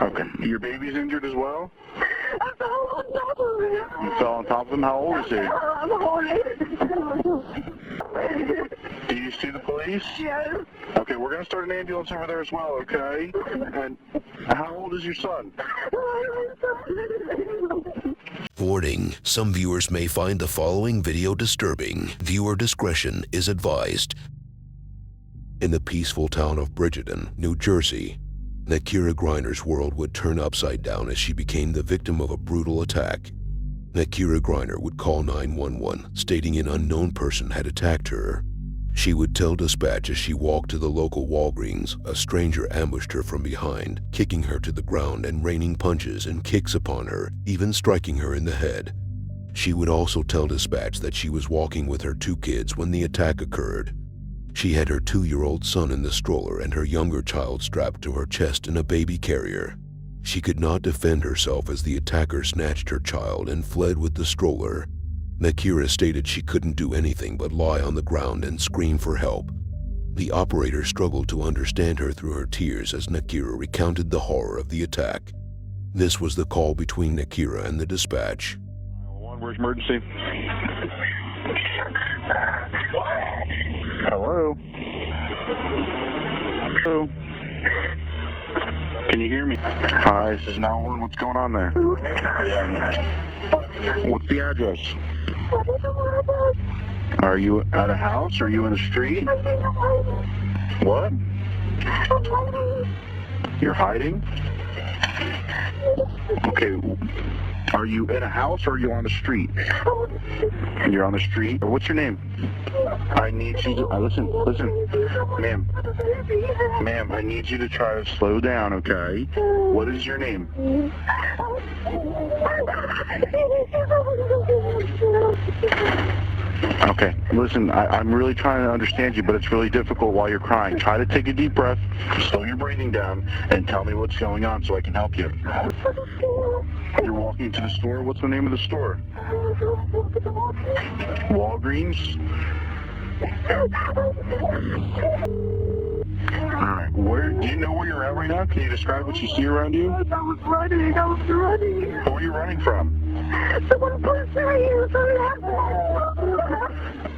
Okay. Your baby's injured as well? I fell on top of him. You fell on top of him? How old is he? I'm holding. Do you see the police? Yes. Okay, we're going to start an ambulance over there as well, okay? And how old is your son? Warning, some viewers may find the following video disturbing. Viewer discretion is advised. In the peaceful town of Bridgeton, New Jersey, Nakira Griner's world would turn upside down as she became the victim of a brutal attack. Nakira Griner would call 911, stating an unknown person had attacked her. She would tell dispatch as she walked to the local Walgreens, a stranger ambushed her from behind, kicking her to the ground and raining punches and kicks upon her, even striking her in the head. She would also tell dispatch that she was walking with her 2 kids when the attack occurred. She had her 2-year-old son in the stroller and her younger child strapped to her chest in a baby carrier. She could not defend herself as the attacker snatched her child and fled with the stroller. Nakira stated she couldn't do anything but lie on the ground and scream for help. The operator struggled to understand her through her tears as Nakira recounted the horror of the attack. This was the call between Nakira and the dispatch. Where's emergency? Hello? Hello? Can you hear me? Hi, this is 911. What's going on there? What's the address? Are you at a house? Are you in a street? What? You're hiding? Okay. Are you in a house or are you on the street? You're on the street? What's your name? I need you to, listen, ma'am, I need you to try to slow down, okay? What is your name? Okay, listen, I'm really trying to understand you, but it's really difficult while you're crying. Try to take a deep breath, slow your breathing down, and tell me what's going on so I can help you. You're walking to the store? What's the name of the store? Walgreens? Alright, do you know where you're at right now? Can you describe what you see around you? I was running. Who are you running from? Someone pushed me right here.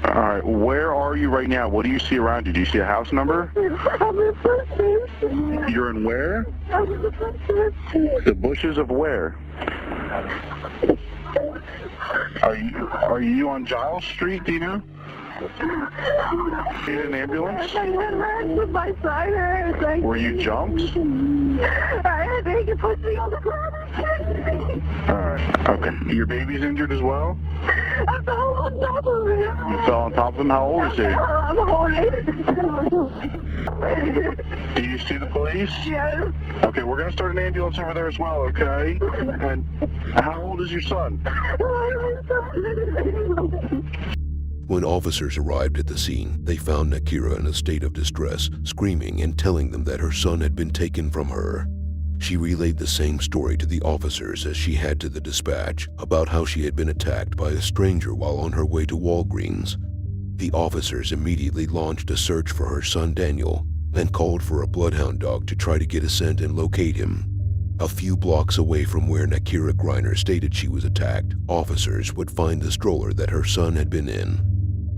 Alright, where are you right now? What do you see around you? Do you see a house number? I'm in Bridgeton. You're in where? I'm in Bridgeton. The bushes of where? Are you on Giles Street, do you know? Need an ambulance? I ran with my side hurt. Were you jumped? I think you put me on the ground. Alright, okay. Your baby's injured as well? I fell on top of him. You fell on top of him? How old is he? I'm holding. Do you see the police? Yes. Okay, we're going to start an ambulance over there as well, okay? And how old is your son? When officers arrived at the scene, they found Nakira in a state of distress, screaming and telling them that her son had been taken from her. She relayed the same story to the officers as she had to the dispatch about how she had been attacked by a stranger while on her way to Walgreens. The officers immediately launched a search for her son Daniel and called for a bloodhound dog to try to get a scent and locate him. A few blocks away from where Nakira Griner stated she was attacked, officers would find the stroller that her son had been in.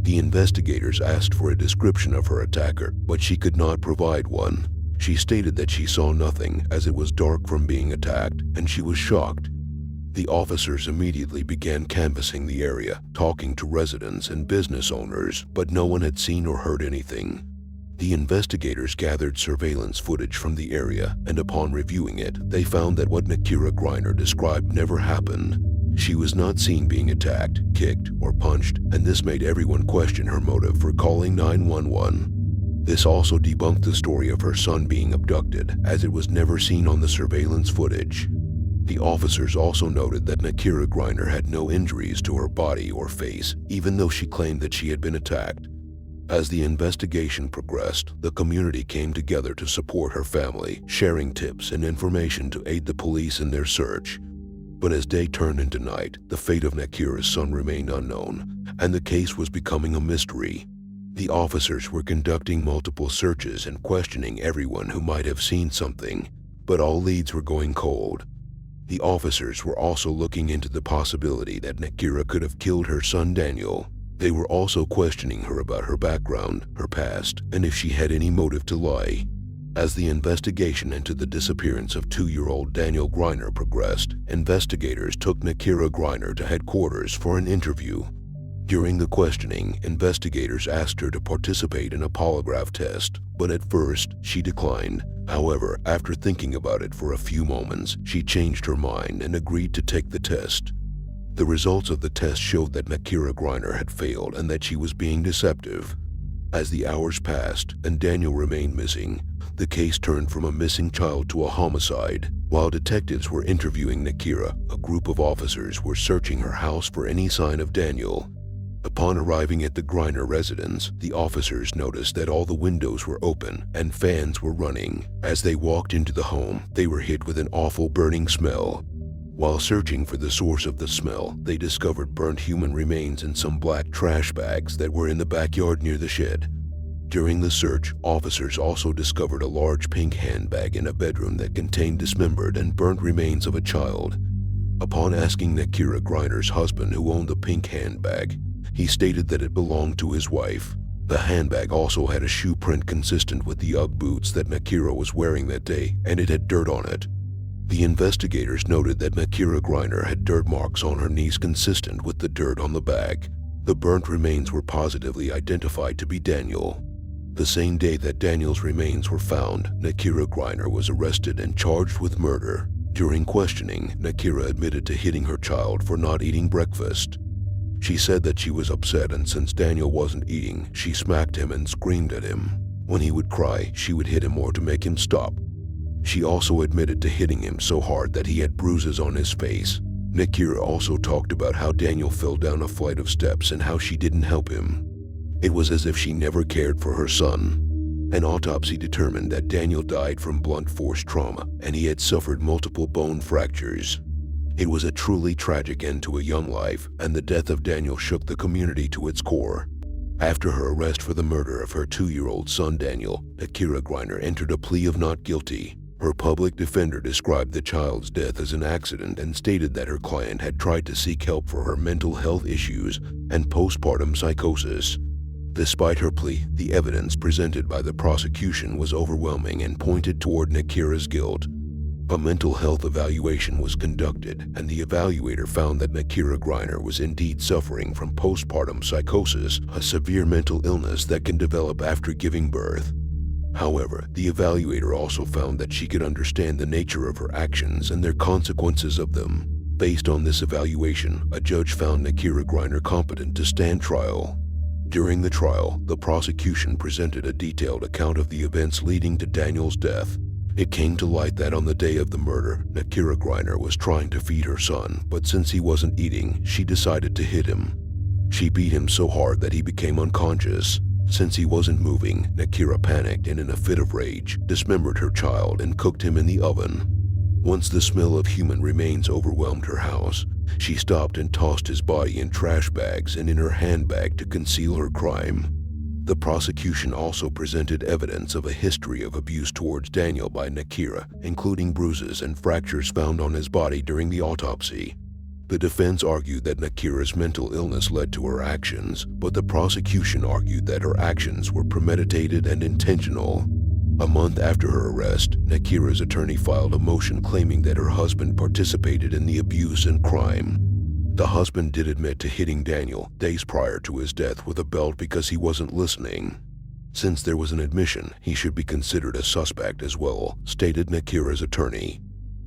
The investigators asked for a description of her attacker, but she could not provide one. She stated that she saw nothing as it was dark from being attacked, and she was shocked. The officers immediately began canvassing the area, talking to residents and business owners, but no one had seen or heard anything. The investigators gathered surveillance footage from the area, and upon reviewing it, they found that what Nakira Griner described never happened. She was not seen being attacked, kicked, or punched, and this made everyone question her motive for calling 911. This also debunked the story of her son being abducted, as it was never seen on the surveillance footage. The officers also noted that Nakira Griner had no injuries to her body or face, even though she claimed that she had been attacked. As the investigation progressed, the community came together to support her family, sharing tips and information to aid the police in their search. But as day turned into night, the fate of Nakira's son remained unknown, and the case was becoming a mystery. The officers were conducting multiple searches and questioning everyone who might have seen something, but all leads were going cold. The officers were also looking into the possibility that Nakira could have killed her son Daniel. They were also questioning her about her background, her past, and if she had any motive to lie. As the investigation into the disappearance of 2-year-old Daniel Griner progressed, investigators took Nakira Griner to headquarters for an interview. During the questioning, investigators asked her to participate in a polygraph test, but at first, she declined. However, after thinking about it for a few moments, she changed her mind and agreed to take the test. The results of the test showed that Nakira Griner had failed and that she was being deceptive. As the hours passed and Daniel remained missing, the case turned from a missing child to a homicide. While detectives were interviewing Nakira, a group of officers were searching her house for any sign of Daniel. Upon arriving at the Griner residence, the officers noticed that all the windows were open and fans were running. As they walked into the home, they were hit with an awful burning smell. While searching for the source of the smell, they discovered burnt human remains in some black trash bags that were in the backyard near the shed. During the search, officers also discovered a large pink handbag in a bedroom that contained dismembered and burnt remains of a child. Upon asking Nakira Griner's husband who owned the pink handbag, he stated that it belonged to his wife. The handbag also had a shoe print consistent with the Ugg boots that Nakira was wearing that day, and it had dirt on it. The investigators noted that Nakira Griner had dirt marks on her knees consistent with the dirt on the bag. The burnt remains were positively identified to be Daniel. The same day that Daniel's remains were found, Nakira Griner was arrested and charged with murder. During questioning, Nakira admitted to hitting her child for not eating breakfast. She said that she was upset, and since Daniel wasn't eating, she smacked him and screamed at him. When he would cry, she would hit him more to make him stop. She also admitted to hitting him so hard that he had bruises on his face. Nakira also talked about how Daniel fell down a flight of steps and how she didn't help him. It was as if she never cared for her son. An autopsy determined that Daniel died from blunt force trauma, and he had suffered multiple bone fractures. It was a truly tragic end to a young life, and the death of Daniel shook the community to its core. After her arrest for the murder of her 2-year-old son Daniel, Nakira Griner entered a plea of not guilty. Her public defender described the child's death as an accident and stated that her client had tried to seek help for her mental health issues and postpartum psychosis. Despite her plea, the evidence presented by the prosecution was overwhelming and pointed toward Nakira's guilt. A mental health evaluation was conducted, and the evaluator found that Nakira Griner was indeed suffering from postpartum psychosis, a severe mental illness that can develop after giving birth. However, the evaluator also found that she could understand the nature of her actions and their consequences of them. Based on this evaluation, a judge found Nakira Griner competent to stand trial. During the trial, the prosecution presented a detailed account of the events leading to Daniel's death. It came to light that on the day of the murder, Nakira Griner was trying to feed her son, but since he wasn't eating, she decided to hit him. She beat him so hard that he became unconscious. Since he wasn't moving, Nakira panicked and in a fit of rage, dismembered her child and cooked him in the oven. Once the smell of human remains overwhelmed her house, she stopped and tossed his body in trash bags and in her handbag to conceal her crime. The prosecution also presented evidence of a history of abuse towards Daniel by Nakira, including bruises and fractures found on his body during the autopsy. The defense argued that Nakira's mental illness led to her actions, but the prosecution argued that her actions were premeditated and intentional. A month after her arrest, Nakira's attorney filed a motion claiming that her husband participated in the abuse and crime. The husband did admit to hitting Daniel days prior to his death with a belt because he wasn't listening. Since there was an admission, he should be considered a suspect as well, stated Nakira's attorney.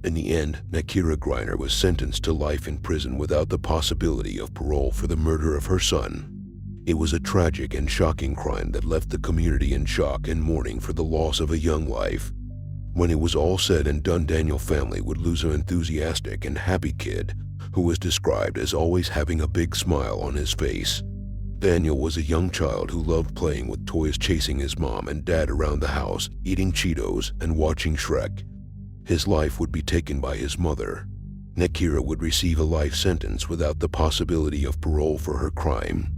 In the end, Nakira Griner was sentenced to life in prison without the possibility of parole for the murder of her son. It was a tragic and shocking crime that left the community in shock and mourning for the loss of a young life. When it was all said and done, Daniel's family would lose an enthusiastic and happy kid who was described as always having a big smile on his face. Daniel was a young child who loved playing with toys, chasing his mom and dad around the house, eating Cheetos, and watching Shrek. His life would be taken by his mother. Nakira would receive a life sentence without the possibility of parole for her crime.